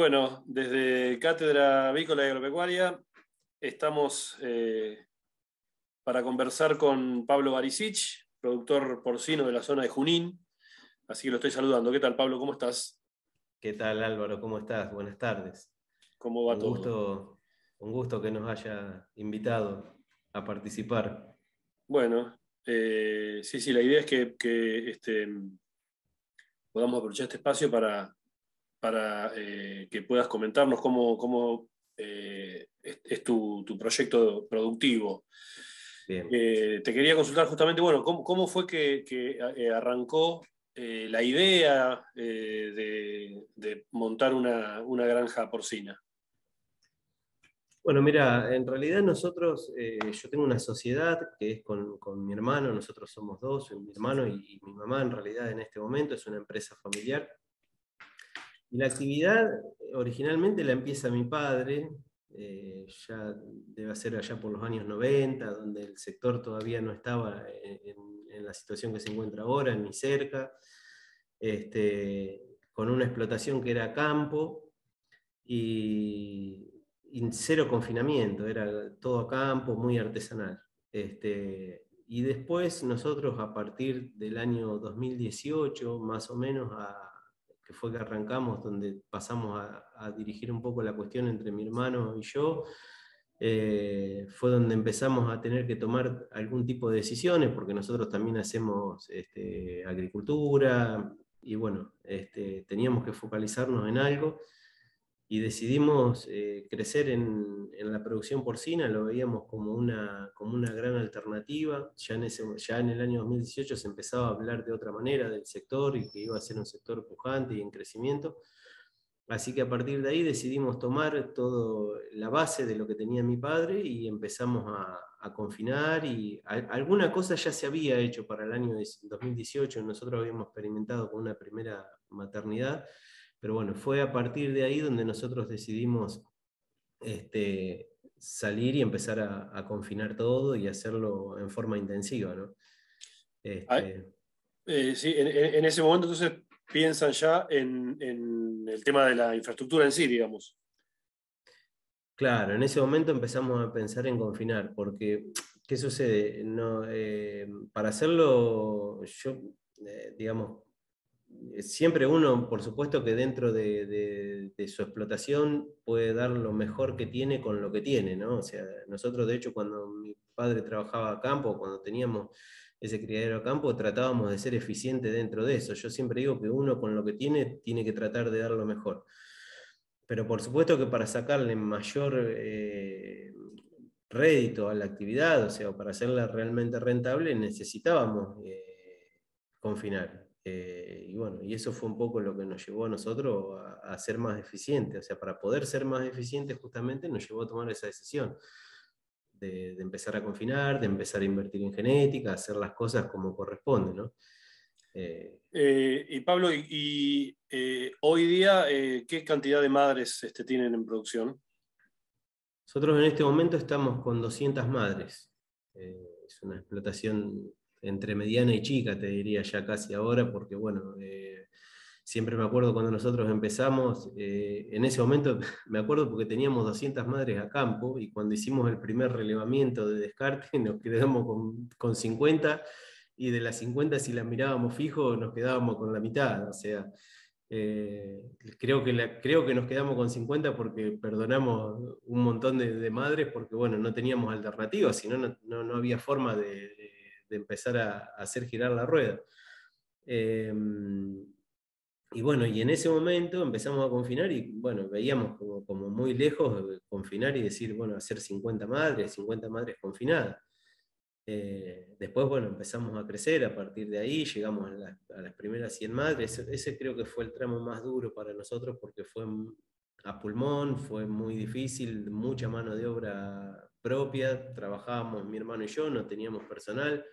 Bueno, desde Cátedra Avícola y Agropecuaria estamos para conversar con Pablo Barisic, productor porcino de la zona de Junín. Así que lo estoy saludando. ¿Qué tal, Pablo? ¿Cómo estás? ¿Qué tal, Álvaro? ¿Cómo estás? Buenas tardes. ¿Cómo va todo? Un gusto que nos haya invitado a participar. Bueno, sí, la idea es que podamos aprovechar este espacio para que puedas comentarnos cómo es tu proyecto productivo. Bien. Te quería consultar justamente, bueno, cómo fue que arrancó la idea de montar una granja porcina? Bueno, mira, en realidad nosotros, yo tengo una sociedad que es con mi hermano, nosotros somos dos, mi hermano y mi mamá en realidad en este momento, es una empresa familiar. Y la actividad originalmente la empieza mi padre, ya debe ser allá por los años 90, donde el sector todavía no estaba en la situación que se encuentra ahora, ni cerca, con una explotación que era campo y, y cero confinamiento, era todo campo, muy artesanal. Y después nosotros a partir del año 2018, más o menos, que fue que arrancamos, donde pasamos a dirigir un poco la cuestión entre mi hermano y yo, fue donde empezamos a tener que tomar algún tipo de decisiones, porque nosotros también hacemos agricultura, y bueno, teníamos que focalizarnos en algo y decidimos crecer en la producción porcina, lo veíamos como una gran alternativa. Ya en el año 2018 se empezaba a hablar de otra manera del sector y que iba a ser un sector pujante y en crecimiento. Así que a partir de ahí decidimos tomar toda la base de lo que tenía mi padre y empezamos a confinar y alguna cosa ya se había hecho para el año 2018, nosotros habíamos experimentado con una primera maternidad, pero bueno, fue a partir de ahí donde nosotros decidimos salir y empezar a confinar todo y hacerlo en forma intensiva, ¿no? Ah, Este, sí, en ese momento entonces piensan ya en el tema de la infraestructura en sí, digamos. Claro, en ese momento empezamos a pensar en confinar, porque ¿qué sucede? No, para hacerlo, digamos, siempre uno, por supuesto que dentro de su explotación puede dar lo mejor que tiene con lo que tiene, ¿no? O sea, nosotros de hecho cuando mi padre trabajaba a campo, cuando teníamos ese criadero a campo, tratábamos de ser eficiente dentro de eso. Yo siempre digo que uno con lo que tiene que tratar de dar lo mejor. Pero por supuesto que para sacarle mayor rédito a la actividad, o sea, para hacerla realmente rentable, necesitábamos confinar. Y bueno, y eso fue un poco lo que nos llevó a nosotros a ser más eficientes. O sea, para poder ser más eficientes justamente nos llevó a tomar esa decisión de empezar a confinar, de empezar a invertir en genética, hacer las cosas como corresponde, ¿no? Eh, Y Pablo, hoy día, ¿qué cantidad de madres tienen en producción? Nosotros en este momento estamos con 200 madres. Es una explotación entre mediana y chica, te diría ya casi ahora, porque bueno, siempre me acuerdo cuando nosotros empezamos, en ese momento me acuerdo porque teníamos 200 madres a campo y cuando hicimos el primer relevamiento de descarte nos quedamos con 50 y de las 50 si las mirábamos fijo nos quedábamos con la mitad, o sea, creo que nos quedamos con 50 porque perdonamos un montón de madres porque bueno, no teníamos alternativas, si no, no había forma de empezar a hacer girar la rueda. Eh, y bueno, y en ese momento empezamos a confinar y bueno, veíamos como muy lejos de confinar y decir, bueno, hacer 50 madres confinadas. Después, bueno, empezamos a crecer, a partir de ahí llegamos a las primeras 100 madres. Ese creo que fue el tramo más duro para nosotros porque fue a pulmón, fue muy difícil, mucha mano de obra propia, trabajábamos mi hermano y yo, no teníamos personal,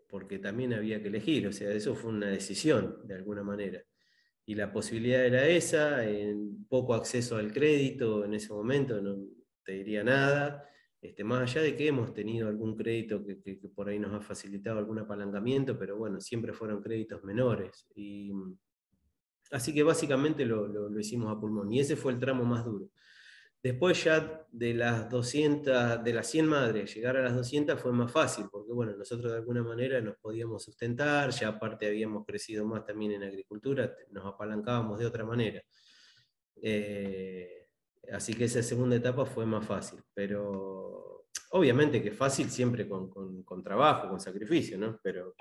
porque también había que elegir, o sea, eso fue una decisión de alguna manera. Y la posibilidad era esa, en poco acceso al crédito en ese momento, no te diría nada. Más allá de que hemos tenido algún crédito que por ahí nos ha facilitado algún apalancamiento, pero bueno, siempre fueron créditos menores. Así que básicamente lo hicimos a pulmón, y ese fue el tramo más duro. Después ya de las 200, de las 100 madres, llegar a las 200 fue más fácil, porque bueno, nosotros de alguna manera nos podíamos sustentar, ya aparte habíamos crecido más también en agricultura, nos apalancábamos de otra manera. Eh, Así que esa segunda etapa fue más fácil, pero obviamente que fácil siempre con trabajo, con sacrificio, ¿no? Pero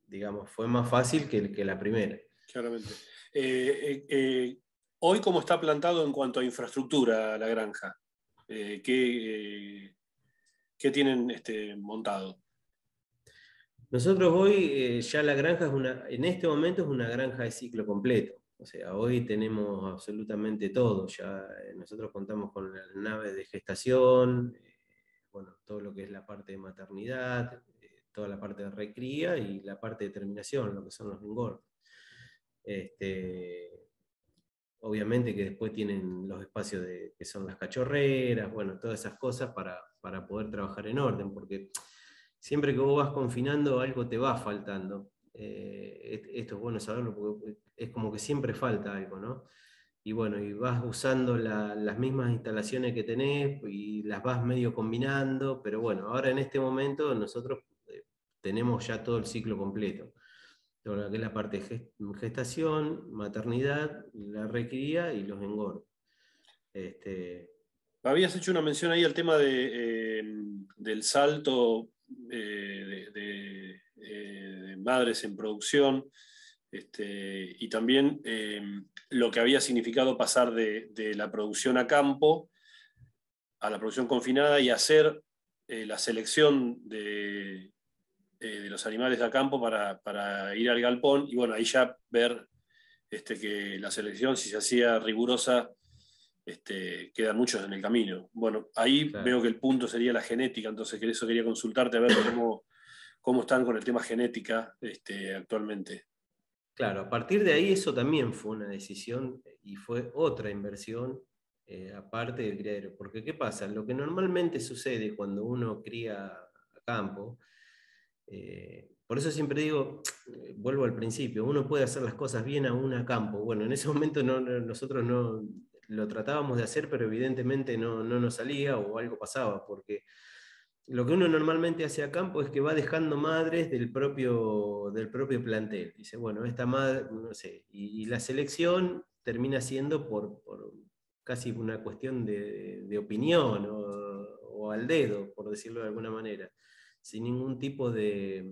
digamos, fue más fácil que la primera. Claramente. Hoy, ¿cómo está plantado en cuanto a infraestructura la granja? ¿Qué tienen montado? Nosotros hoy ya la granja en este momento es una granja de ciclo completo. O sea, hoy tenemos absolutamente todo. Ya nosotros contamos con la nave de gestación, bueno, todo lo que es la parte de maternidad, toda la parte de recría y la parte de terminación, lo que son los engordos. Este, Obviamente que después tienen los espacios que son las cachorreras, bueno, todas esas cosas para poder trabajar en orden, porque siempre que vos vas confinando algo te va faltando. Esto es bueno saberlo porque es como que siempre falta algo, ¿no? Y bueno, y vas usando las mismas instalaciones que tenés y las vas medio combinando, pero bueno, ahora en este momento nosotros tenemos ya todo el ciclo completo, todo lo que es la parte de gestación, maternidad, la recría y los engordos. Este, Habías hecho una mención ahí al tema del salto de madres en producción, y también lo que había significado pasar de la producción a campo a la producción confinada y hacer la selección de los animales de a campo para ir al galpón, y bueno, ahí ya ver que la selección, si se hacía rigurosa, quedan muchos en el camino. Bueno, ahí claro. veo que el punto sería la genética, entonces por eso quería consultarte a ver cómo están con el tema genética actualmente. Claro, a partir de ahí eso también fue una decisión y fue otra inversión aparte del criadero. Porque ¿qué pasa? Lo que normalmente sucede cuando uno cría a campo, por eso siempre digo, vuelvo al principio, uno puede hacer las cosas bien aún a campo. Bueno, en ese momento nosotros no lo tratábamos de hacer, pero evidentemente no nos salía o algo pasaba, porque lo que uno normalmente hace a campo es que va dejando madres del propio plantel. Dice, bueno, esta madre, no sé, y la selección termina siendo por casi una cuestión de opinión o al dedo, por decirlo de alguna manera, sin ningún tipo de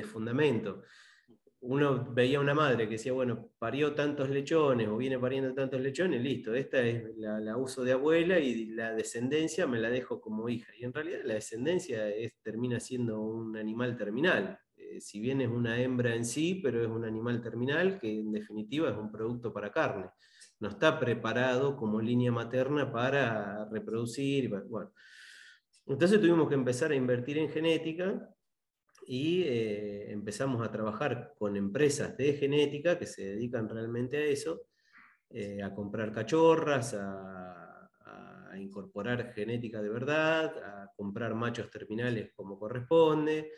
fundamento. Uno veía una madre que decía, bueno, parió tantos lechones o viene pariendo tantos lechones, listo, esta es la uso de abuela y la descendencia me la dejo como hija. Y en realidad la descendencia termina siendo un animal terminal. Si bien es una hembra en sí, pero es un animal terminal que en definitiva es un producto para carne. No está preparado como línea materna para reproducir. Bueno. Entonces tuvimos que empezar a invertir en genética y empezamos a trabajar con empresas de genética que se dedican realmente a eso, a comprar cachorras, a incorporar genética de verdad, a comprar machos terminales como corresponde.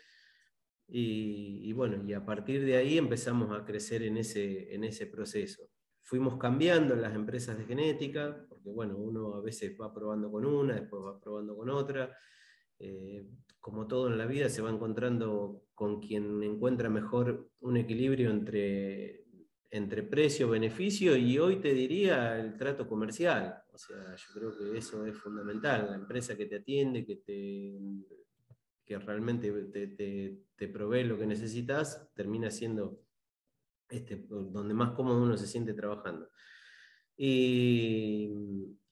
Y bueno, y a partir de ahí empezamos a crecer en ese proceso. Fuimos cambiando las empresas de genética, porque bueno, uno a veces va probando con una, después va probando con otra. Eh, Como todo en la vida, se va encontrando con quien encuentra mejor un equilibrio entre precio, beneficio y hoy te diría el trato comercial. O sea, yo creo que eso es fundamental. La empresa que te atiende, que realmente te provee lo que necesitas, termina siendo donde más cómodo uno se siente trabajando. Y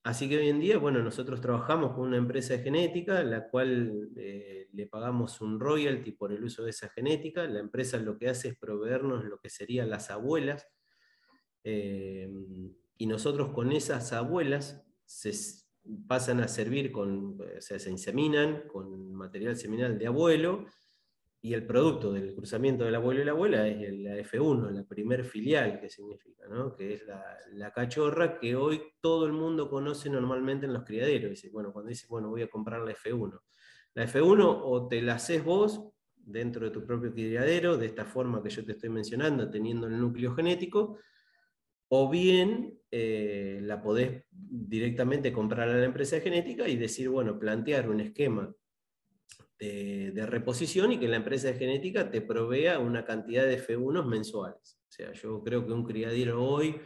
así que hoy en día, bueno, nosotros trabajamos con una empresa de genética, la cual le pagamos un royalty por el uso de esa genética. La empresa lo que hace es proveernos lo que serían las abuelas, eh, y nosotros con esas abuelas pasan a servir o sea, se inseminan con material seminal de abuelo, y el producto del cruzamiento del abuelo y la abuela es la F1, la primer filial, que significa, ¿no? Que es la cachorra que hoy todo el mundo conoce normalmente en los criaderos. Dice, bueno, cuando dice, bueno, voy a comprar la F1. La F1 o te la haces vos dentro de tu propio criadero, de esta forma que yo te estoy mencionando, teniendo el núcleo genético, o bien la podés directamente comprar a la empresa de genética y decir, bueno, plantear un esquema de reposición y que la empresa de genética te provea una cantidad de F1 mensuales. O sea, yo creo que un criadero hoy,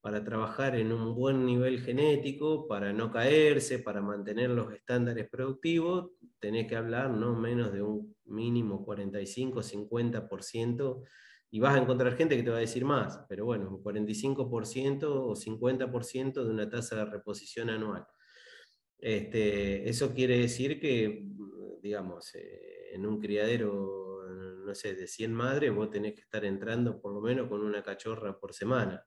para trabajar en un buen nivel genético, para no caerse, para mantener los estándares productivos, tenés que hablar no menos de un mínimo 45-50%, y vas a encontrar gente que te va a decir más, pero bueno, un 45% o 50% de una tasa de reposición anual. Eso quiere decir que, digamos, en un criadero, no sé, de 100 madres, vos tenés que estar entrando por lo menos con una cachorra por semana.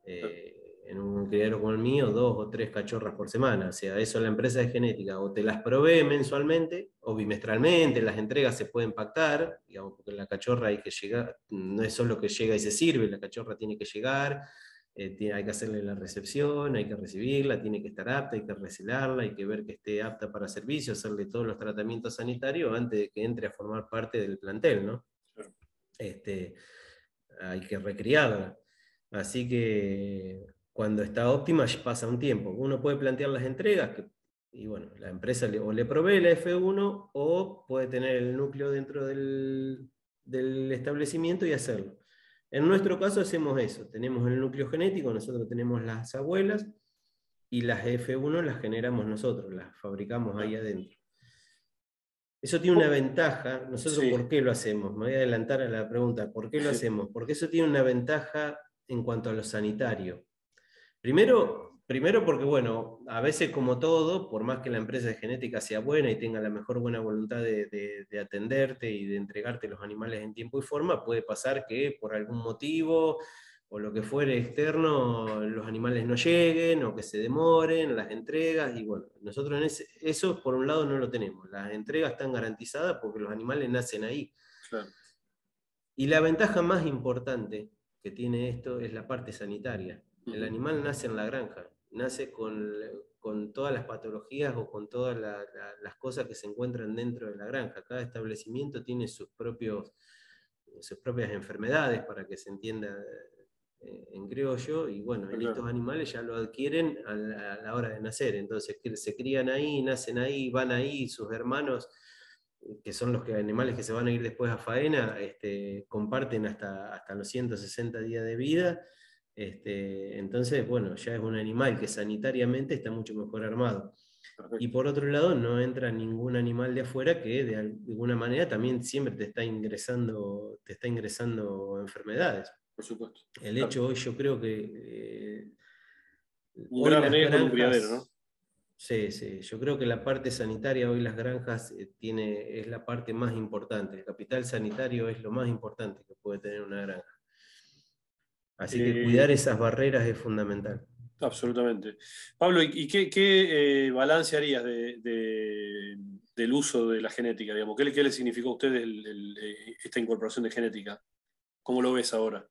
En un criadero como el mío, 2 o 3 cachorras por semana. O sea, eso la empresa de genética o te las provee mensualmente o bimestralmente, las entregas se pueden pactar, digamos, porque la cachorra hay que llegar, no es solo que llega y se sirve, la cachorra tiene que llegar, hay que hacerle la recepción, hay que recibirla, tiene que estar apta, hay que recelarla, hay que ver que esté apta para servicio, hacerle todos los tratamientos sanitarios antes de que entre a formar parte del plantel, ¿no? Hay que recriarla. Así que cuando está óptima pasa un tiempo. Uno puede plantear las entregas, y bueno, la empresa o le provee la F1 o puede tener el núcleo dentro del establecimiento y hacerlo. En nuestro caso hacemos eso, tenemos el núcleo genético, nosotros tenemos las abuelas y las F1 las generamos nosotros, las fabricamos ahí adentro. Eso tiene una ventaja. Nosotros, Sí. ¿por qué lo hacemos? Me voy a adelantar a la pregunta, ¿por qué lo hacemos? Porque eso tiene una ventaja en cuanto a lo sanitario. Primero porque, bueno, a veces como todo, por más que la empresa de genética sea buena y tenga la mejor buena voluntad de atenderte y de entregarte los animales en tiempo y forma, puede pasar que por algún motivo o lo que fuere externo, los animales no lleguen o que se demoren las entregas, y bueno, nosotros eso por un lado no lo tenemos, las entregas están garantizadas porque los animales nacen ahí. Claro. Y la ventaja más importante que tiene esto es la parte sanitaria. El animal nace en la granja, nace con todas las patologías o con todas las cosas que se encuentran dentro de la granja. Cada establecimiento tiene sus propias enfermedades, para que se entienda en criollo, y bueno, Claro. estos animales ya lo adquieren a la hora de nacer, entonces se crían ahí, nacen ahí, van ahí, sus hermanos, que son los animales que se van a ir después a faena, comparten hasta los 160 días de vida. Entonces, bueno, ya es un animal que sanitariamente está mucho mejor armado. Perfecto. Y por otro lado, no entra ningún animal de afuera que de alguna manera también siempre te está ingresando enfermedades. Por supuesto. El Claro. hecho hoy, yo creo que Un hoy gran las riesgo en un criadero, ¿no? granjas, sí, sí, yo creo que la parte sanitaria hoy las granjas es la parte más importante. El capital sanitario es lo más importante que puede tener una granja. Así que Eh, cuidar esas barreras es fundamental. Absolutamente. Pablo, ¿y qué balance harías del uso de la genética? Digamos? ¿Qué le significó a usted esta incorporación de genética? ¿Cómo lo ves ahora?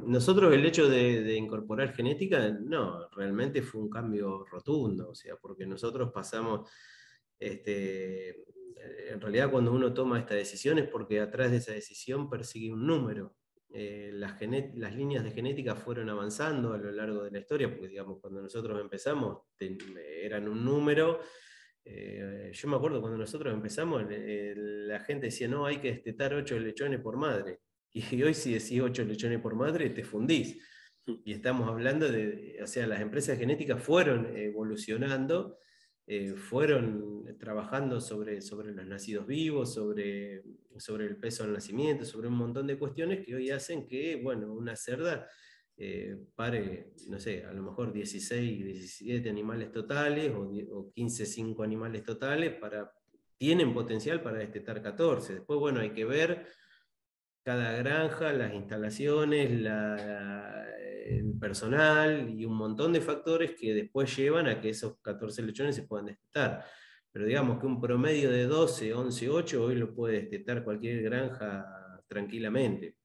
Nosotros el hecho de incorporar genética, no, realmente fue un cambio rotundo, o sea, porque nosotros pasamos, en realidad cuando uno toma esta decisión es porque atrás de esa decisión persigue un número. Las líneas de genética fueron avanzando a lo largo de la historia, porque digamos, cuando nosotros empezamos eran un número. Yo me acuerdo cuando nosotros empezamos, la gente decía, no, hay que destetar 8 lechones por madre. Y hoy si decís 8 lechones por madre, te fundís. Y estamos hablando o sea, las empresas genéticas fueron evolucionando, fueron trabajando sobre los nacidos vivos, sobre el peso al nacimiento, sobre un montón de cuestiones que hoy hacen que, bueno, una cerda pare, no sé, a lo mejor 16, 17 animales totales o 15, 5 animales totales, tienen potencial para destetar 14. Después, bueno, hay que ver cada granja, las instalaciones, el personal y un montón de factores que después llevan a que esos 14 lechones se puedan destetar. Pero digamos que un promedio de 12, 11, 8 hoy lo puede destetar cualquier granja tranquilamente.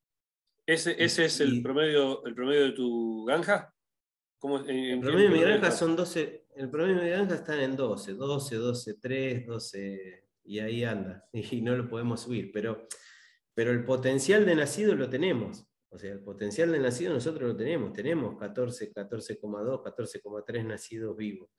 ¿Ese es Y el promedio de tu granja? el ¿En promedio de qué mi promedio granja estás? son 12, el promedio de mi granja están en 12, 12, 12, 3, 12. y ahí anda, y no lo podemos subir, pero el potencial de nacido lo tenemos. O sea, el potencial de nacido nosotros lo tenemos 14, 14,2, 14,3 nacidos vivos.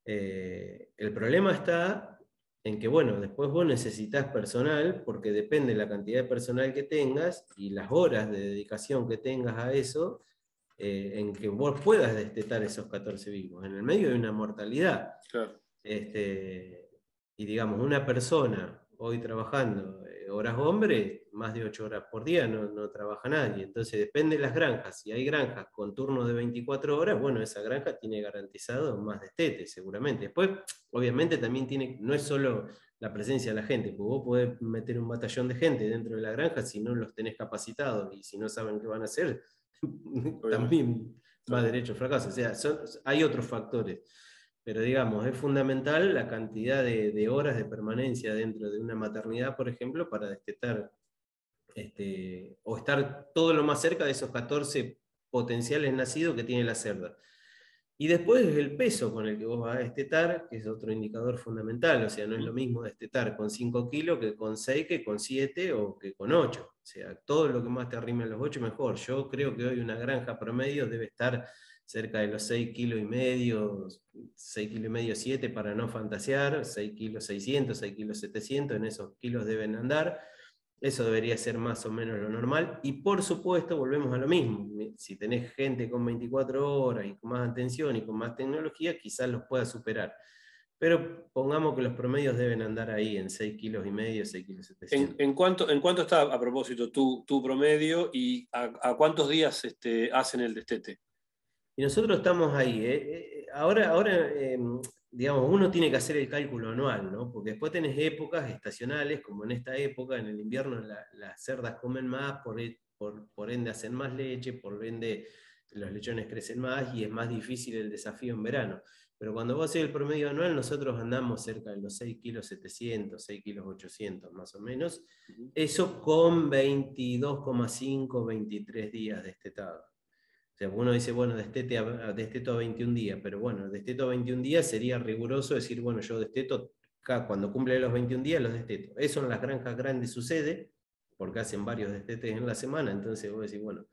El problema está en que, bueno, después vos necesitas personal, porque depende de la cantidad de personal que tengas y las horas de dedicación que tengas a eso, en que vos puedas destetar esos 14 vivos. En el medio hay una mortalidad. Claro. Y digamos, una persona hoy trabajando horas hombre, más de 8 horas por día no trabaja nadie. Entonces depende de las granjas. Si hay granjas con turnos de 24 horas, bueno, esa granja tiene garantizado más destete, seguramente. Después, obviamente, también tiene, no es solo la presencia de la gente, porque vos podés meter un batallón de gente dentro de la granja si no los tenés capacitados y si no saben qué van a hacer, también va derecho al fracaso. O sea, hay otros factores. Pero digamos, es fundamental la cantidad de horas de permanencia dentro de una maternidad, por ejemplo, para destetar o estar todo lo más cerca de esos 14 potenciales nacidos que tiene la cerda. Y después es el peso con el que vos vas a destetar, que es otro indicador fundamental. O sea, no es lo mismo destetar con 5 kilos que con 6, que con 7 o que con 8. O sea, todo lo que más te arrime a los 8 mejor. Yo creo que hoy una granja promedio debe estar cerca de los 6 kilos y medio, 6 kilos y medio, 7 para no fantasear, 6 kilos 600, 6 kilos 700, en esos kilos deben andar. Eso debería ser más o menos lo normal. Y por supuesto, volvemos a lo mismo. Si tenés gente con 24 horas y con más atención y con más tecnología, quizás los pueda superar. Pero pongamos que los promedios deben andar ahí en 6 kilos y medio, 6 kilos 700. En cuánto está, a propósito, tu promedio y a cuántos días hacen el destete? Y nosotros estamos ahí. Ahora digamos, uno tiene que hacer el cálculo anual, ¿no? Porque después tenés épocas estacionales, como en esta época, en el invierno las cerdas comen más, por ende hacen más leche, por ende los lechones crecen más y es más difícil el desafío en verano. Pero cuando vos haces el promedio anual, nosotros andamos cerca de los 6 kilos 700, 6 kilos 800 más o menos. Eso con 22,5, 23 días destetado. O sea, uno dice, bueno, desteto a 21 días, pero bueno, desteto a 21 días sería riguroso decir, bueno, yo desteto, cuando cumple los 21 días los desteto. Eso en las granjas grandes sucede, porque hacen varios destetes en la semana, entonces vos decís, bueno,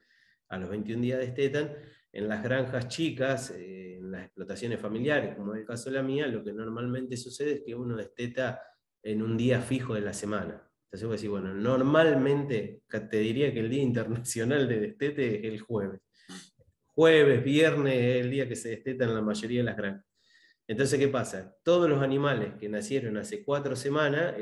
a los 21 días destetan. En las granjas chicas, en las explotaciones familiares, como es el caso de la mía, lo que normalmente sucede es que uno desteta en un día fijo de la semana. Entonces vos decís, bueno, normalmente te diría que el Día Internacional de Destete es el jueves. Jueves, viernes es el día que se desteta en la mayoría de las granjas. Entonces, ¿qué pasa? Todos los animales que nacieron hace 4 semanas,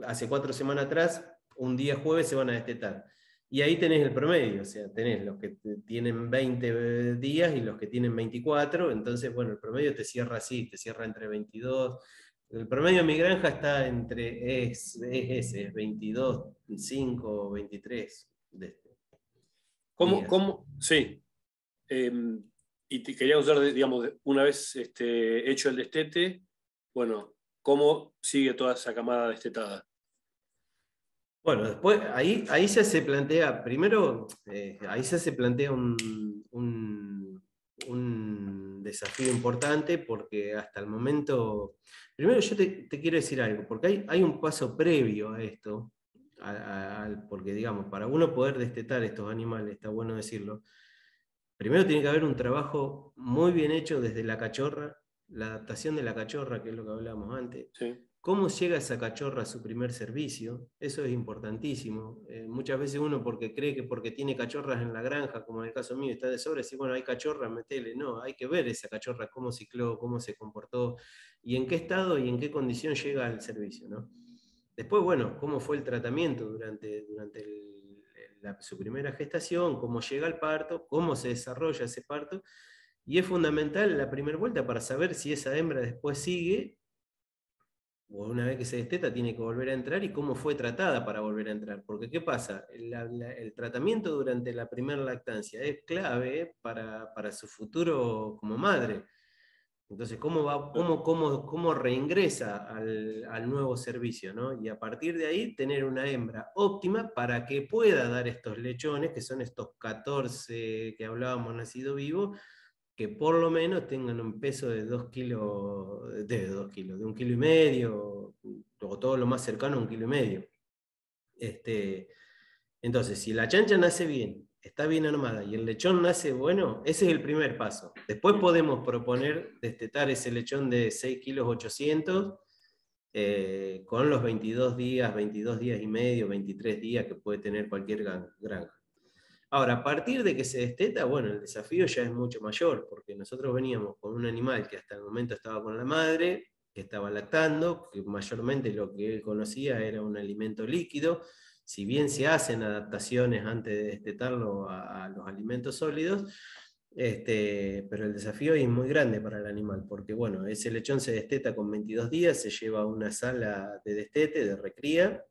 hace 4 semanas atrás, un día jueves se van a destetar. Y ahí tenés el promedio, o sea, tenés los que tienen 20 días y los que tienen 24, entonces, bueno, el promedio te cierra así, te cierra entre 22. El promedio de mi granja está es 22, 5, 23 días. Sí. Y te quería usar, digamos, una vez hecho el destete, bueno, ¿cómo sigue toda esa camada destetada? Bueno, después ahí ya se plantea, primero, ahí ya se plantea un desafío importante porque hasta el momento, primero yo te quiero decir algo, porque hay un paso previo a esto, porque digamos, para uno poder destetar estos animales, está bueno decirlo, primero tiene que haber un trabajo muy bien hecho desde la cachorra, la adaptación de la cachorra, que es lo que hablábamos antes. Sí. ¿Cómo llega esa cachorra a su primer servicio? Eso es importantísimo. Muchas veces uno porque cree que porque tiene cachorras en la granja, como en el caso mío, está de sobra, dice, bueno, hay cachorras, metele. No, hay que ver esa cachorra, cómo cicló, cómo se comportó, y en qué estado y en qué condición llega al servicio, ¿no? Después, bueno, cómo fue el tratamiento durante su primera gestación, cómo llega al parto, cómo se desarrolla ese parto, y es fundamental la primera vuelta para saber si esa hembra después sigue, o una vez que se desteta tiene que volver a entrar, y cómo fue tratada para volver a entrar. Porque ¿qué pasa? El tratamiento durante la primera lactancia es clave para su futuro como madre. Entonces, ¿cómo reingresa al nuevo servicio, ¿no? Y a partir de ahí, tener una hembra óptima para que pueda dar estos lechones, que son estos 14 que hablábamos nacido vivo, que por lo menos tengan un peso de 2 kilos, de 1,5 kilos, o todo lo más cercano a 1,5 kilos. Entonces, si la chancha nace bien, está bien armada y el lechón nace bueno, ese es el primer paso. Después podemos proponer destetar ese lechón de 6,8 kilos, con los 22 días y medio, 23 días que puede tener cualquier granja. Ahora, a partir de que se desteta, bueno, el desafío ya es mucho mayor, porque nosotros veníamos con un animal que hasta el momento estaba con la madre, que estaba lactando, que mayormente lo que él conocía era un alimento líquido. Si bien se hacen adaptaciones antes de destetarlo a los alimentos sólidos, pero el desafío es muy grande para el animal, porque bueno, ese lechón se desteta con 22 días, se lleva a una sala de destete, de recría,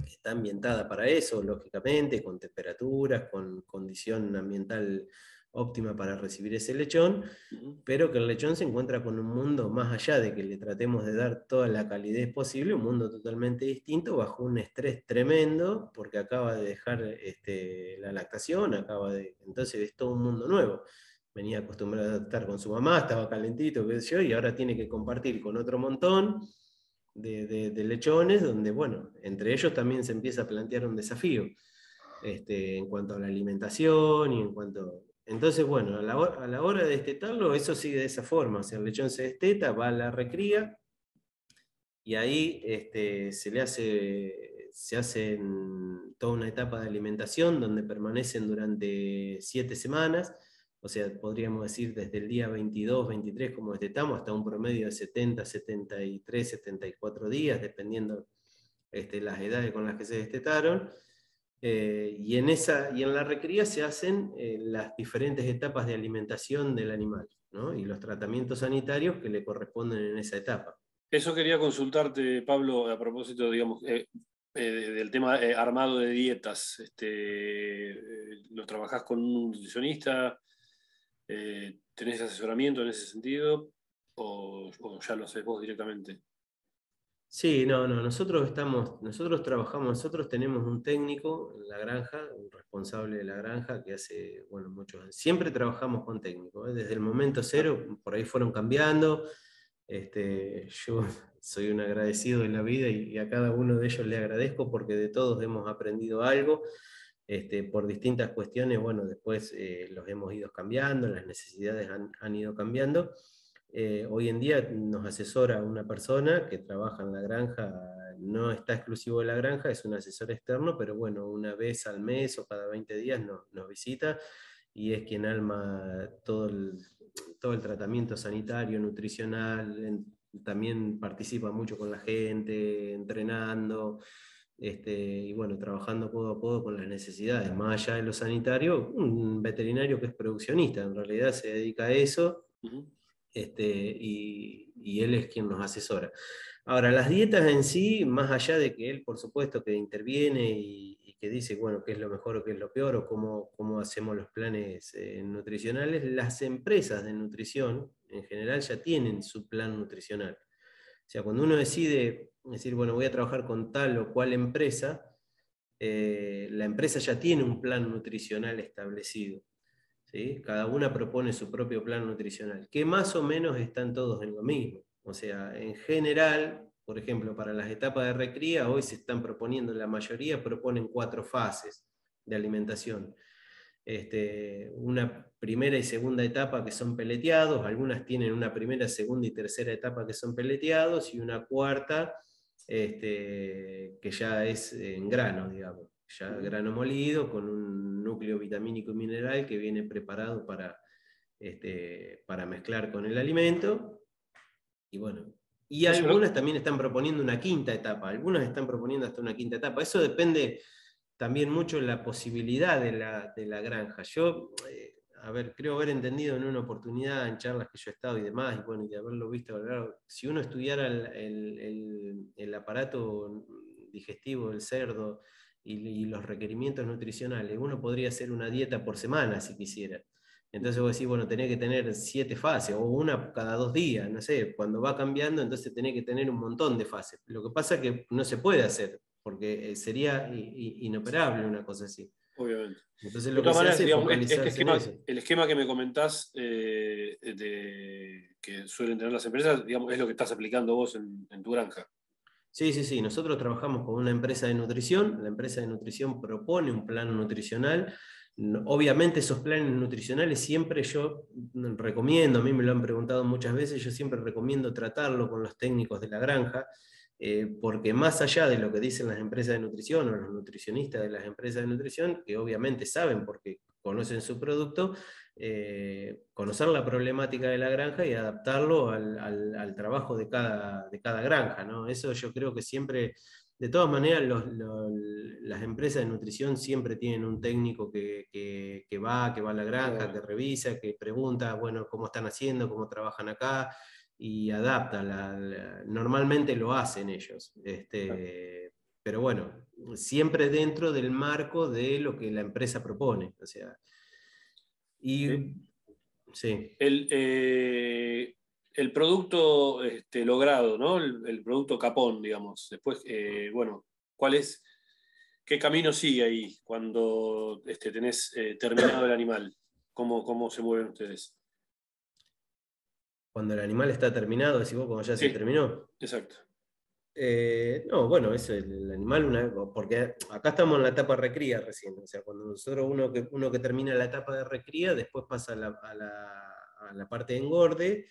que está ambientada para eso, lógicamente, con temperaturas, con condición ambiental óptima para recibir ese lechón, pero que el lechón se encuentra con un mundo más allá de que le tratemos de dar toda la calidez posible, un mundo totalmente distinto, bajo un estrés tremendo, porque acaba de dejar la lactación, entonces es todo un mundo nuevo. Venía acostumbrado a estar con su mamá, estaba calentito, qué sé yo, y ahora tiene que compartir con otro montón de lechones, donde, bueno, entre ellos también se empieza a plantear un desafío en cuanto a la alimentación y en cuanto... Entonces, bueno, a la hora de destetarlo, eso sigue de esa forma. O sea, el lechón se desteta, va a la recría, y ahí se hace toda una etapa de alimentación donde permanecen durante 7 semanas. O sea, podríamos decir desde el día 22, 23, como destetamos, hasta un promedio de 70, 73, 74 días, dependiendo las edades con las que se destetaron. Y en la recría se hacen las diferentes etapas de alimentación del animal, ¿no? Y los tratamientos sanitarios que le corresponden en esa etapa. Eso quería consultarte, Pablo, a propósito, digamos, del tema armado de dietas. ¿Lo trabajás con un nutricionista? ¿Tenés asesoramiento en ese sentido? ¿O ya lo haces vos directamente? Sí, no, no, nosotros trabajamos, nosotros tenemos un técnico en la granja, un responsable de la granja que hace, bueno, muchos años. Siempre trabajamos con técnicos, ¿eh? Desde el momento cero, por ahí fueron cambiando. Yo soy un agradecido de la vida y a cada uno de ellos le agradezco porque de todos hemos aprendido algo. Por distintas cuestiones, bueno, después los hemos ido cambiando, las necesidades han ido cambiando. Hoy en día nos asesora una persona que trabaja en la granja, no está exclusivo de la granja, es un asesor externo, pero bueno, una vez al mes o cada 20 días nos visita y es quien arma todo el tratamiento sanitario, nutricional, también participa mucho con la gente, entrenando, y bueno, trabajando codo a codo con las necesidades, más allá de lo sanitario, un veterinario que es produccionista, en realidad se dedica a eso, y él es quien nos asesora. Ahora, las dietas en sí, más allá de que él, por supuesto, que interviene y que dice, bueno, qué es lo mejor o qué es lo peor, o cómo hacemos los planes nutricionales, las empresas de nutrición en general ya tienen su plan nutricional. O sea, cuando uno decide decir, bueno, voy a trabajar con tal o cual empresa, la empresa ya tiene un plan nutricional establecido. ¿Sí? Cada una propone su propio plan nutricional, que más o menos están todos en lo mismo. O sea, en general, por ejemplo, para las etapas de recría, hoy se están proponiendo, la mayoría proponen 4 fases de alimentación. Una primera y segunda etapa que son peleteados, algunas tienen una primera, segunda y tercera etapa que son peleteados, y una cuarta que ya es en grano, digamos, ya grano molido, con un núcleo vitamínico y mineral que viene preparado para mezclar con el alimento. Y bueno, y algunas también están proponiendo una quinta etapa, algunas están proponiendo hasta una quinta etapa. Eso depende también mucho de la posibilidad de la granja. Yo, creo haber entendido en una oportunidad, en charlas que yo he estado y demás, y bueno, y de haberlo visto, claro, si uno estudiara el aparato digestivo del cerdo y los requerimientos nutricionales, uno podría hacer una dieta por semana si quisiera. Entonces vos decís, bueno, tenés que tener 7 fases, o una cada 2 días, no sé, cuando va cambiando, entonces tenés que tener un montón de fases. Lo que pasa es que no se puede hacer, porque sería inoperable una cosa así. obviamente. Entonces De lo que todas se maneras, hace es digamos, focalizarse en eso. el esquema que me comentás que suelen tener las empresas, digamos, es lo que estás aplicando vos en tu granja. Sí, sí, sí. Nosotros trabajamos con una empresa de nutrición. La empresa de nutrición propone un plan nutricional. Obviamente esos planes nutricionales siempre yo recomiendo, a mí me lo han preguntado muchas veces, yo siempre recomiendo tratarlo con los técnicos de la granja, porque más allá de lo que dicen las empresas de nutrición o los nutricionistas de las empresas de nutrición, que obviamente saben porque conocen su producto, conocer la problemática de la granja y adaptarlo al trabajo de cada granja, ¿no? Eso yo creo que siempre, de todas maneras, las empresas de nutrición siempre tienen un técnico que va a la granja, que revisa, que pregunta, bueno, cómo están haciendo, cómo trabajan acá, y adapta. Normalmente lo hacen ellos. Pero bueno, siempre dentro del marco de lo que la empresa propone. O sea, Eh, y sí. el producto logrado, ¿no? El producto capón, digamos. Después, bueno, ¿cuál es, qué camino sigue ahí cuando tenés terminado el animal? ¿Cómo se mueven ustedes? Cuando el animal está terminado, decís vos, cuando ya se Sí, terminó. exacto. No, bueno, es el animal, porque acá estamos en la etapa de recría recién. O sea, cuando nosotros uno que termina la etapa de recría, después pasa a la parte de engorde,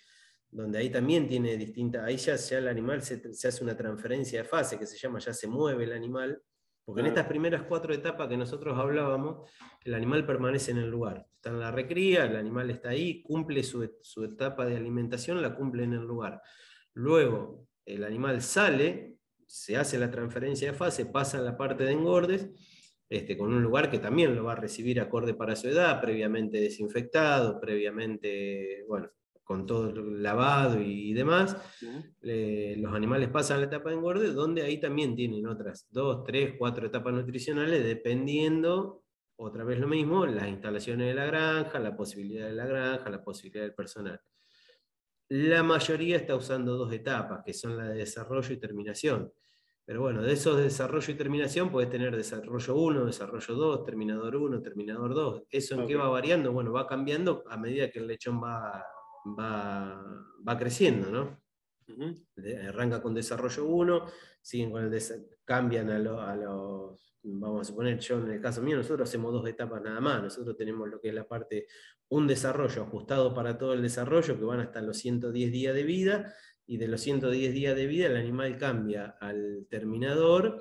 donde ahí también tiene distinta, ahí ya el animal se hace una transferencia de fase que se llama, ya se mueve el animal, porque en Ah, estas primeras 4 etapas que nosotros hablábamos, el animal permanece en el lugar. Está en la recría, el animal está ahí, cumple su etapa de alimentación, la cumple en el lugar. Luego, el animal sale, se hace la transferencia de fase, pasa a la parte de engordes, con un lugar que también lo va a recibir acorde para su edad, previamente desinfectado, previamente, bueno, con todo el lavado y demás. ujú. Los animales pasan a la etapa de engorde, donde ahí también tienen otras 2, 3, 4 etapas nutricionales, dependiendo, otra vez lo mismo, las instalaciones de la granja, la posibilidad de la granja, la posibilidad del personal. La mayoría está usando 2 etapas, que son la de desarrollo y terminación. Pero bueno, de esos de desarrollo y terminación podés tener desarrollo 1, desarrollo 2, terminador 1, terminador 2. ¿Eso en qué Ok. va variando? Bueno, va cambiando a medida que el lechón va creciendo, ¿no? Ujú. Arranca con desarrollo 1, siguen con cambian a los, vamos a suponer, yo en el caso mío, nosotros hacemos 2 etapas nada más, nosotros tenemos lo que es la parte, un desarrollo ajustado para todo el desarrollo, que van hasta los 110 días de vida, y de los 110 días de vida el animal cambia al terminador,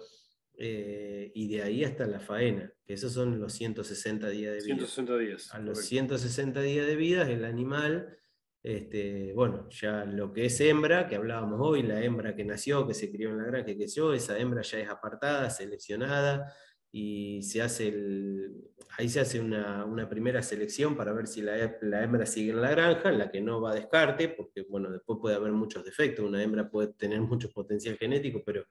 y de ahí hasta la faena, que esos son los 160 días de vida. 160 días, A los correcto. 160 días de vida el animal, bueno, ya lo que es hembra, que hablábamos hoy, la hembra que nació, que se crió en la granja, que creció, esa hembra ya es apartada, seleccionada, y ahí se hace una primera selección para ver si la hembra sigue en la granja, en la que no va a descarte, porque bueno, después puede haber muchos defectos, una hembra puede tener mucho potencial genético, pero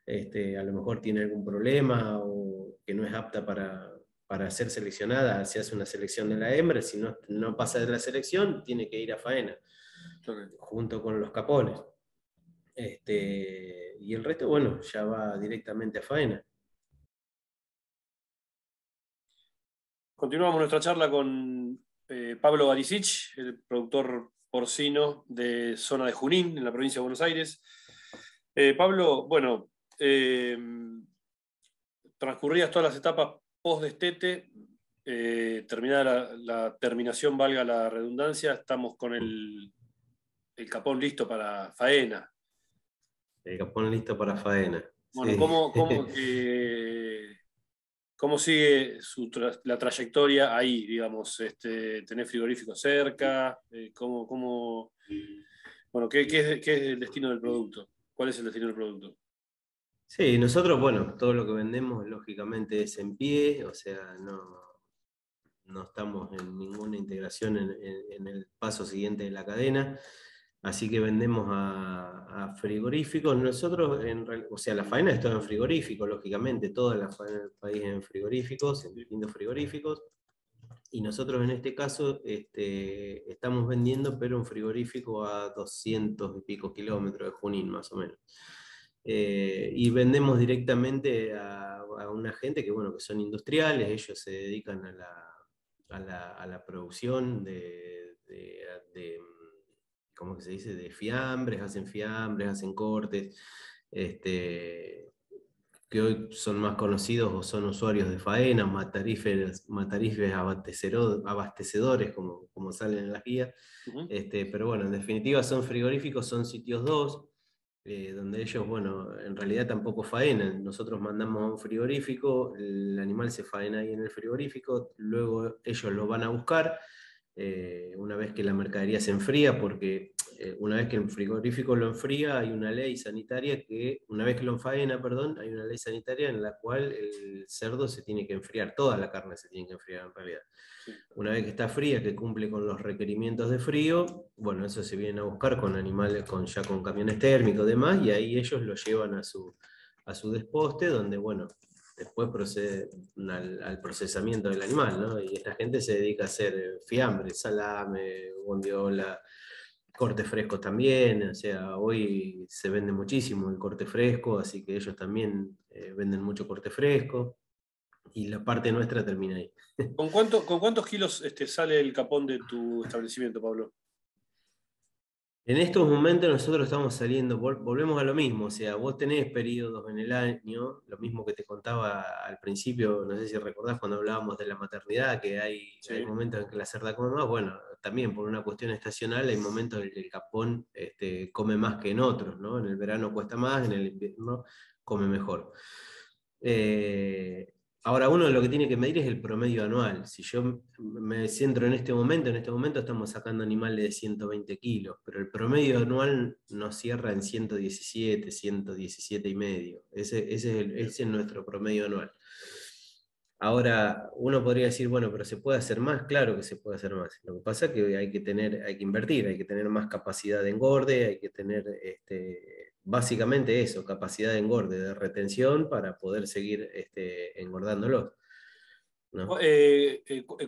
a lo mejor tiene algún problema o que no es apta para ser seleccionada, se hace una selección de la hembra, si no pasa de la selección, tiene que ir a faena, Ok. junto con los capones. Y el resto, bueno, ya va directamente a faena. Continuamos nuestra charla con Pablo Barisic, el productor porcino de zona de Junín, en la provincia de Buenos Aires. Pablo, bueno, transcurridas todas las etapas post-destete, terminada la terminación, valga la redundancia, estamos con el capón listo para faena. El capón listo para faena. Bueno, Sí. ¿cómo sigue la trayectoria ahí, digamos? ¿Tenés frigorífico cerca? Bueno, ¿qué es el destino del producto? ¿Cuál es el destino del producto? Sí, nosotros, bueno, todo lo que vendemos lógicamente es en pie, o sea, no estamos en ninguna integración en el paso siguiente de la cadena, así que vendemos a frigoríficos. Nosotros, o sea, la faena es todo en frigorífico, lógicamente, toda la faena del país es en frigoríficos, en distintos frigoríficos, y nosotros en este caso estamos vendiendo, pero un frigorífico a 200 y pico kilómetros de Junín, más o menos. y vendemos directamente a una gente que, bueno, que son industriales, ellos se dedican a la producción de, ¿cómo que se dice? De fiambres, hacen cortes, este, que hoy son más conocidos o son usuarios de faena, matarifes abastecedores, como salen en las guías. Ujú. Pero bueno, en definitiva son frigoríficos, son sitios 2 donde ellos, bueno, en realidad tampoco faenan. Nosotros mandamos a un frigorífico, el animal se faena ahí en el frigorífico, luego ellos lo van a buscar una vez que la mercadería se enfría, porque una vez que el frigorífico lo enfría, hay una ley sanitaria que, una vez que lo enfaena, perdón, hay una ley sanitaria en la cual el cerdo se tiene que enfriar, toda la carne se tiene que enfriar en realidad. Sí. Una vez que está fría, que cumple con los requerimientos de frío, bueno, eso se viene a buscar con animales, ya con camiones térmicos y demás, y ahí ellos lo llevan a su desposte, donde, bueno, después procede al procesamiento del animal, ¿no? Y esta gente se dedica a hacer fiambre, salame, bondiola, cortes frescos también, o sea, hoy se vende muchísimo el corte fresco, así que ellos también venden mucho corte fresco, y la parte nuestra termina ahí. Con cuántos kilos sale el capón de tu establecimiento, Pablo? En estos momentos nosotros estamos saliendo, volvemos a lo mismo, o sea, vos tenés periodos en el año, lo mismo que te contaba al principio, no sé si recordás cuando hablábamos de la maternidad, que hay Sí. momentos en que la cerda come más, bueno, también por una cuestión estacional hay momentos en que el capón come más que en otros, ¿no? En el verano cuesta más, en el invierno come mejor. Eh, Ahora uno lo que tiene que medir es el promedio anual. Si yo me centro en este momento estamos sacando animales de 120 kilos, pero el promedio anual nos cierra en 117, 117 y medio. Ese es nuestro promedio anual. Ahora, uno podría decir, bueno, pero ¿se puede hacer más? Claro que se puede hacer más. Lo que pasa es que hay que invertir, hay que tener más capacidad de engorde, hay que tener básicamente eso, capacidad de engorde, de retención para poder seguir engordándolo, ¿no?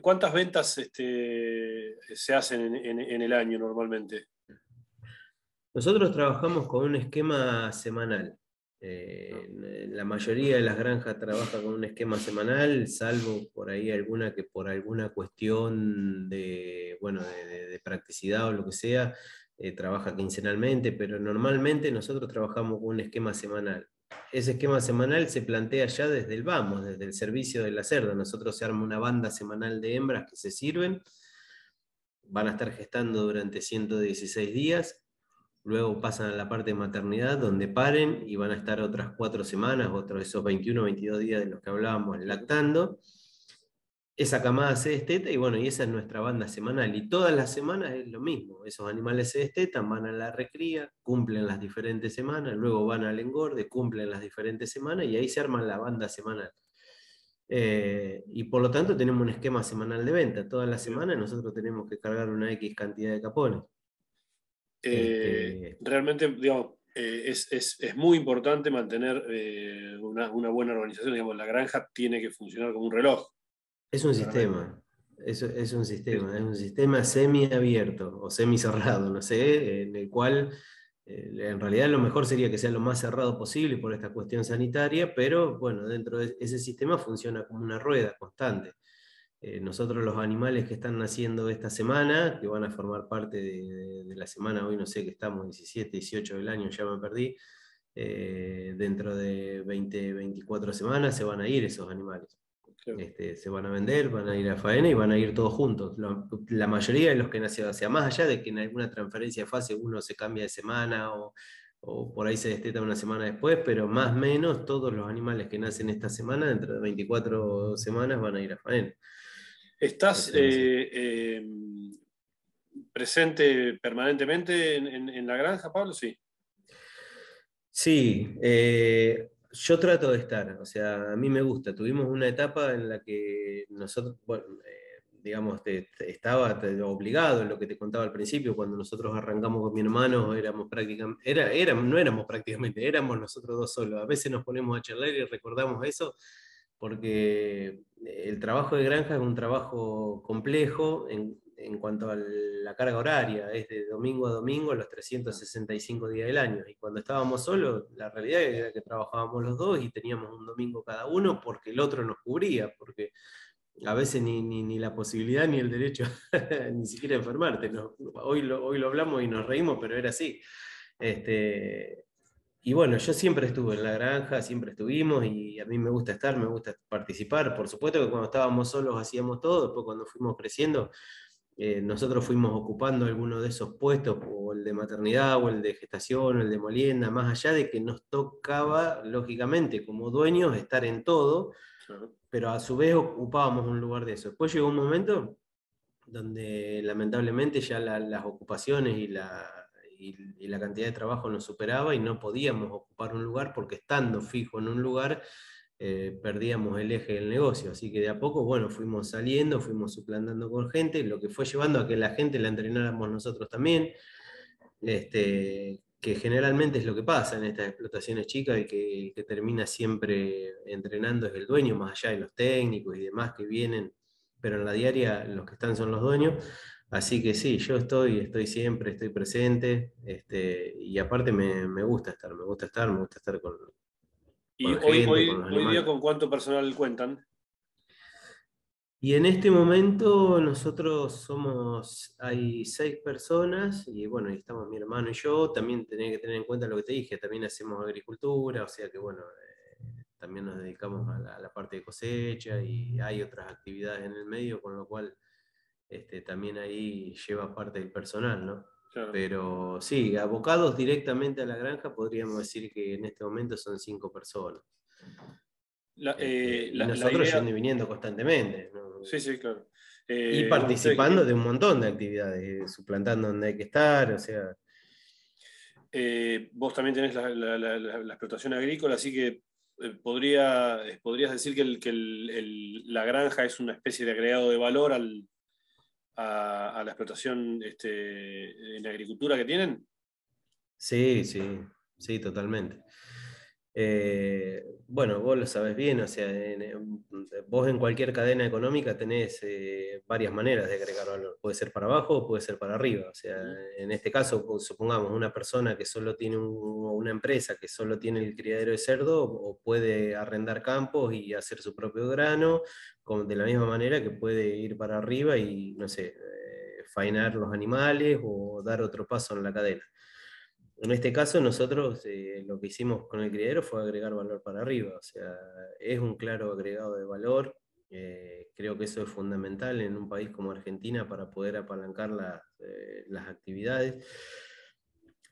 ¿Cuántas ventas se hacen en el año normalmente? Nosotros trabajamos con un esquema semanal. No. La mayoría de las granjas trabaja con un esquema semanal, salvo por ahí alguna que por alguna cuestión de, bueno, de practicidad o lo que sea, trabaja quincenalmente, pero normalmente nosotros trabajamos con un esquema semanal. Ese esquema semanal se plantea ya desde el vamos, desde el servicio de la cerda. Nosotros se arma una banda semanal de hembras que se sirven, van a estar gestando durante 116 días. Luego pasan a la parte de maternidad, donde paren y van a estar otras 4 semanas, otros esos 21 22 días de los que hablábamos, lactando. Esa camada se desteta y bueno, y esa es nuestra banda semanal. Y todas las semanas es lo mismo. Esos animales se destetan, van a la recría, cumplen las diferentes semanas, luego van al engorde, cumplen las diferentes semanas y ahí se arma la banda semanal. Y por lo tanto tenemos un esquema semanal de venta. Todas las Bien. semanas nosotros tenemos que cargar una X cantidad de capones. Este, Realmente, digamos, es muy importante mantener una buena organización. Digamos, la granja tiene que funcionar como un reloj, Es un claramente. sistema, Es- es un sistema semi-abierto o semi-cerrado, no sé, en el cual en realidad lo mejor sería que sea lo más cerrado posible por esta cuestión sanitaria, pero bueno, dentro de ese sistema funciona como una rueda constante. Nosotros los animales que están naciendo esta semana, que van a formar parte de la semana, hoy no sé que estamos 17, 18 del año, ya me perdí, dentro de 20, 24 semanas se van a ir esos animales. claro. Se van a vender, van a ir a faena y van a ir todos juntos. La mayoría de los que nacieron, o sea, más allá de que en alguna transferencia de fase uno se cambia de semana o por ahí se desteta una semana después, pero más o menos todos los animales que nacen esta semana, dentro de 24 semanas, van a ir a faena. ¿Estás Ese es nuestro. presente permanentemente en la granja, Pablo? Sí. Sí, yo trato de estar, o sea, a mí me gusta. Tuvimos una etapa en la que nosotros, bueno, digamos, estaba obligado en lo que te contaba al principio, cuando nosotros arrancamos con mi hermano, éramos prácticamente, no éramos prácticamente, éramos nosotros dos solos. A veces nos ponemos a charlar y recordamos eso, porque el trabajo de granja es un trabajo complejo, en cuanto a la carga horaria, es de domingo a domingo los 365 días del año. Y cuando estábamos solos, la realidad era que trabajábamos los dos y teníamos un domingo cada uno porque el otro nos cubría, porque a veces ni la posibilidad ni el derecho ni siquiera enfermarte. ¿No? Hoy lo hablamos y nos reímos, pero era así. Y bueno, yo siempre estuve en la granja, siempre estuvimos y a mí me gusta estar, me gusta participar. Por supuesto que cuando estábamos solos hacíamos todo, después cuando fuimos creciendo, nosotros fuimos ocupando alguno de esos puestos, o el de maternidad, o el de gestación, o el de molienda, más allá de que nos tocaba, lógicamente, como dueños, estar en todo, Claro. pero a su vez ocupábamos un lugar de eso. Después llegó un momento donde lamentablemente ya las ocupaciones y la cantidad de trabajo nos superaba y no podíamos ocupar un lugar porque estando fijo en un lugar perdíamos el eje del negocio. Así que de a poco, bueno, fuimos saliendo, fuimos suplantando con gente, lo que fue llevando a que la gente la entrenáramos nosotros también, que generalmente es lo que pasa en estas explotaciones chicas y que el que termina siempre entrenando es el dueño, más allá de los técnicos y demás que vienen, pero en la diaria los que están son los dueños. Así que sí, yo estoy siempre, estoy presente, y aparte me gusta estar, me gusta estar con ¿Y la gente, con los hoy día animales. con cuánto personal cuentan? Y en este momento nosotros hay 6 personas, y bueno, y estamos mi hermano y yo. También tenés que tener en cuenta lo que te dije, también hacemos agricultura, o sea que bueno, también nos dedicamos a la parte de cosecha y hay otras actividades en el medio, con lo cual también ahí lleva parte del personal, ¿no? Claro. Pero sí, abocados directamente a la granja, podríamos decir que en este momento son 5 personas. Y La nosotros idea, yendo y viniendo constantemente, ¿no? sí, sí, claro. Y Bueno, ustedes participando de un montón de actividades, suplantando donde hay que estar, o sea, vos también tenés la explotación agrícola, así que podrías decir que, la granja es una especie de agregado de valor a la explotación en agricultura que tienen. sí, sí, sí, totalmente. Bueno, vos lo sabés bien, o sea, vos en cualquier cadena económica tenés varias maneras de agregar valor. Puede ser para abajo o puede ser para arriba. O sea, Ujú. en este caso, pues, supongamos una persona que solo tiene una empresa que solo tiene el criadero de cerdo, o puede arrendar campos y hacer su propio grano, de la misma manera que puede ir para arriba y, no sé, faenar los animales o dar otro paso en la cadena. En este caso, nosotros lo que hicimos con el criadero fue agregar valor para arriba, o sea, es un claro agregado de valor. Creo que eso es fundamental en un país como Argentina para poder apalancar las actividades.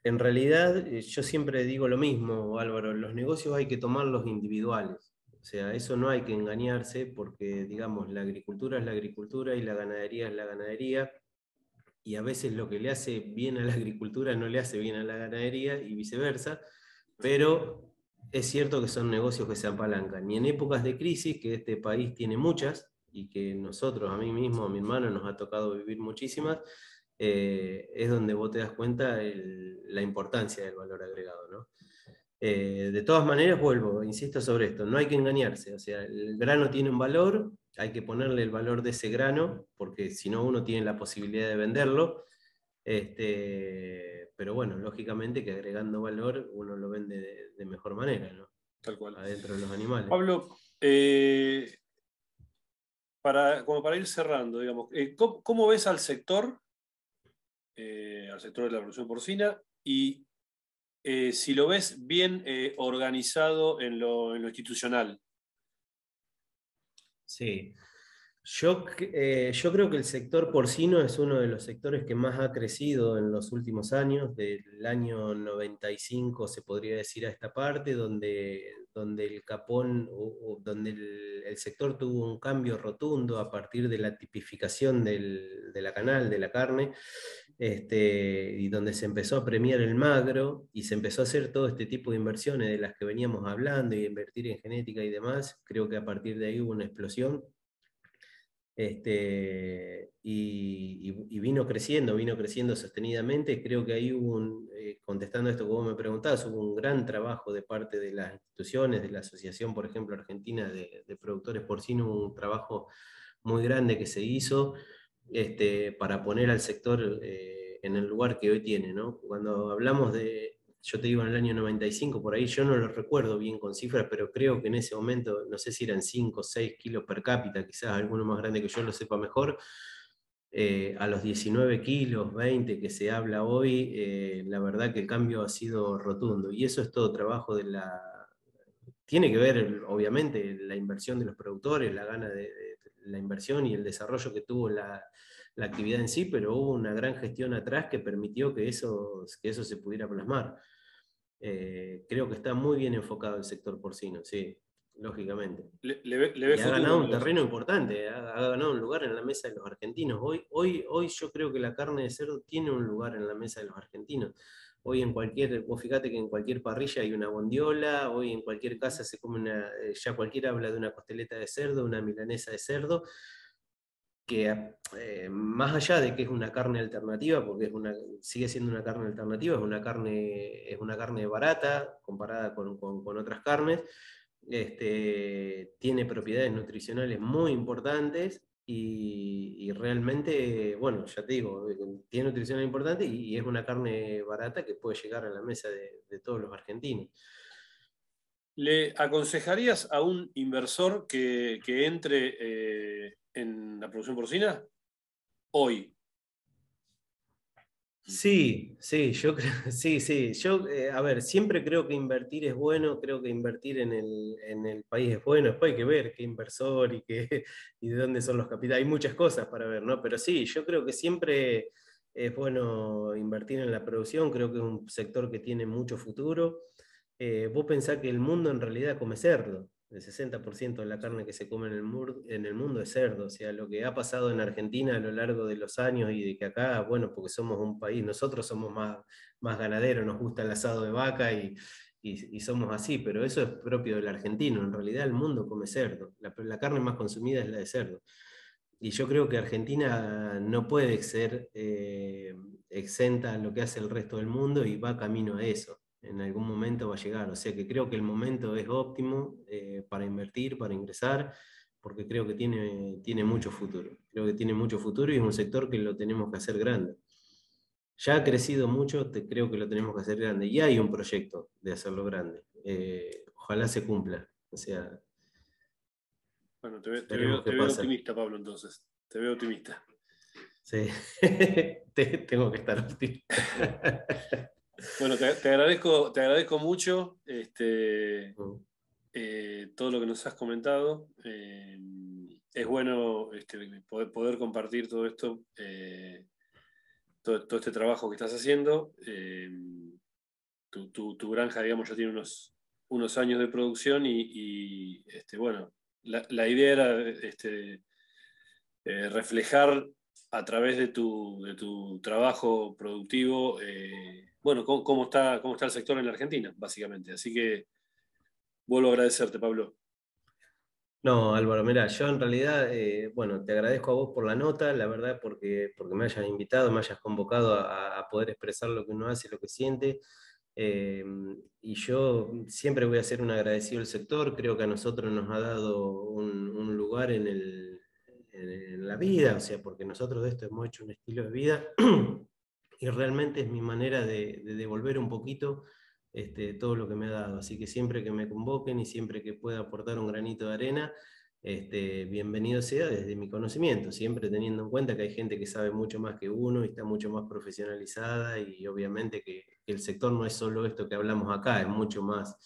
En realidad, yo siempre digo lo mismo, Álvaro, los negocios hay que tomarlos individuales. O sea, eso no hay que engañarse porque, digamos, la agricultura es la agricultura y la ganadería es la ganadería, y a veces lo que le hace bien a la agricultura no le hace bien a la ganadería y viceversa, pero es cierto que son negocios que se apalancan. Y en épocas de crisis, que este país tiene muchas, y que nosotros, a mí mismo, a mi hermano, nos ha tocado vivir muchísimas, es donde vos te das cuenta la importancia del valor agregado, ¿no? De todas maneras, vuelvo, insisto sobre esto, no hay que engañarse, o sea, el grano tiene un valor, hay que ponerle el valor de ese grano, porque si no uno tiene la posibilidad de venderlo, pero bueno, lógicamente que agregando valor uno lo vende de mejor manera, ¿no? Tal cual. Adentro de los animales. Pablo, como para ir cerrando, digamos, ¿cómo ves al sector de la producción porcina? Y si lo ves bien organizado en lo institucional. Sí. Yo creo que el sector porcino es uno de los sectores que más ha crecido en los últimos años, del año 95 se podría decir a esta parte, donde el capón, donde el sector tuvo un cambio rotundo a partir de la tipificación de la canal, de la carne, y donde se empezó a premiar el magro y se empezó a hacer todo este tipo de inversiones de las que veníamos hablando y invertir en genética y demás. Creo que a partir de ahí hubo una explosión, y vino creciendo sostenidamente. Creo que ahí hubo contestando esto que vos me preguntabas, hubo un gran trabajo de parte de las instituciones, de la Asociación, por ejemplo, Argentina de Productores Porcinos, un trabajo muy grande que se hizo, para poner al sector en el lugar que hoy tiene, ¿no? Cuando hablamos de, yo te digo en el año 95, por ahí yo no lo recuerdo bien con cifras, pero creo que en ese momento, no sé si eran 5 o 6 kilos per cápita, quizás alguno más grande que yo lo sepa mejor, a los 19 kilos, 20 que se habla hoy, la verdad que el cambio ha sido rotundo. Y eso es todo trabajo de la... Tiene que ver, obviamente, la inversión de los productores, la gana de la inversión y el desarrollo que tuvo la actividad en sí, pero hubo una gran gestión atrás que permitió que eso se pudiera plasmar. Creo que está muy bien enfocado el sector porcino, sí, lógicamente. Le ve Y ha futuro ganado un entonces. terreno importante, ha ganado un lugar en la mesa de los argentinos. Hoy yo creo que la carne de cerdo tiene un lugar en la mesa de los argentinos. Hoy en cualquier, vos fíjate que en cualquier parrilla hay una bondiola, hoy en cualquier casa se come una, ya cualquiera habla de una costeleta de cerdo, una milanesa de cerdo, que más allá de que es una carne alternativa, porque sigue siendo una carne alternativa, es una carne barata comparada con otras carnes, tiene propiedades nutricionales muy importantes y realmente, bueno, ya te digo, tiene nutricionales importantes y es una carne barata que puede llegar a la mesa de todos los argentinos. ¿Le aconsejarías a un inversor que entre en la producción porcina hoy? Sí, sí, yo creo, sí, sí. Yo, a ver, siempre creo que invertir es bueno, creo que invertir en el país es bueno. Después hay que ver qué inversor y de dónde son los capitales. Hay muchas cosas para ver, ¿no? Pero sí, yo creo que siempre es bueno invertir en la producción, creo que es un sector que tiene mucho futuro. Vos pensás que el mundo en realidad come cerdo. El 60% de la carne que se come en el mundo es cerdo. O sea, lo que ha pasado en Argentina a lo largo de los años y de que acá, bueno, porque somos un país, nosotros somos más ganaderos, nos gusta el asado de vaca y somos así, pero eso es propio del argentino. En realidad el mundo come cerdo. La carne más consumida es la de cerdo. Y yo creo que Argentina no puede ser exenta a lo que hace el resto del mundo y va camino a eso. En algún momento va a llegar. O sea que creo que el momento es óptimo para invertir, para ingresar, porque creo que tiene mucho futuro. Creo que tiene mucho futuro y es un sector que lo tenemos que hacer grande. Ya ha crecido mucho, creo que lo tenemos que hacer grande. Y hay un proyecto de hacerlo grande. Ojalá se cumpla. O sea, Bueno, veremos qué te veo pasa. optimista, Pablo, entonces. Te veo optimista. Sí, tengo que estar optimista. Bueno, te agradezco mucho todo lo que nos has comentado. Es bueno poder compartir todo esto, todo este trabajo que estás haciendo. Tu granja, digamos, ya tiene unos años de producción bueno, la idea era reflejar a través de tu trabajo productivo, bueno, cómo está el sector en la Argentina, básicamente. Así que vuelvo a agradecerte, Pablo. No, Álvaro, mira, yo en realidad, bueno, te agradezco a vos por la nota, la verdad, porque me hayas invitado, me hayas convocado a poder expresar lo que uno hace, lo que siente. Eh, y yo siempre voy a ser un agradecido al sector, creo que a nosotros nos ha dado un lugar en la vida, o sea, porque nosotros de esto hemos hecho un estilo de vida y realmente es mi manera de devolver un poquito todo lo que me ha dado. Así que siempre que me convoquen y siempre que pueda aportar un granito de arena, bienvenido sea desde mi conocimiento, siempre teniendo en cuenta que hay gente que sabe mucho más que uno y está mucho más profesionalizada y obviamente que el sector no es solo esto que hablamos acá, es mucho más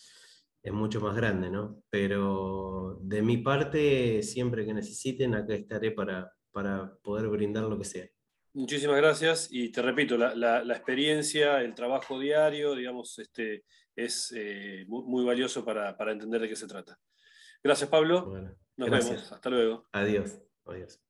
grande, ¿no? Pero de mi parte, siempre que necesiten, acá estaré para poder brindar lo que sea. Muchísimas gracias y te repito, la experiencia, el trabajo diario, digamos, es muy valioso para entender de qué se trata. Gracias, Pablo. Bueno, Nos vemos. gracias. Hasta luego. Adiós. Adiós.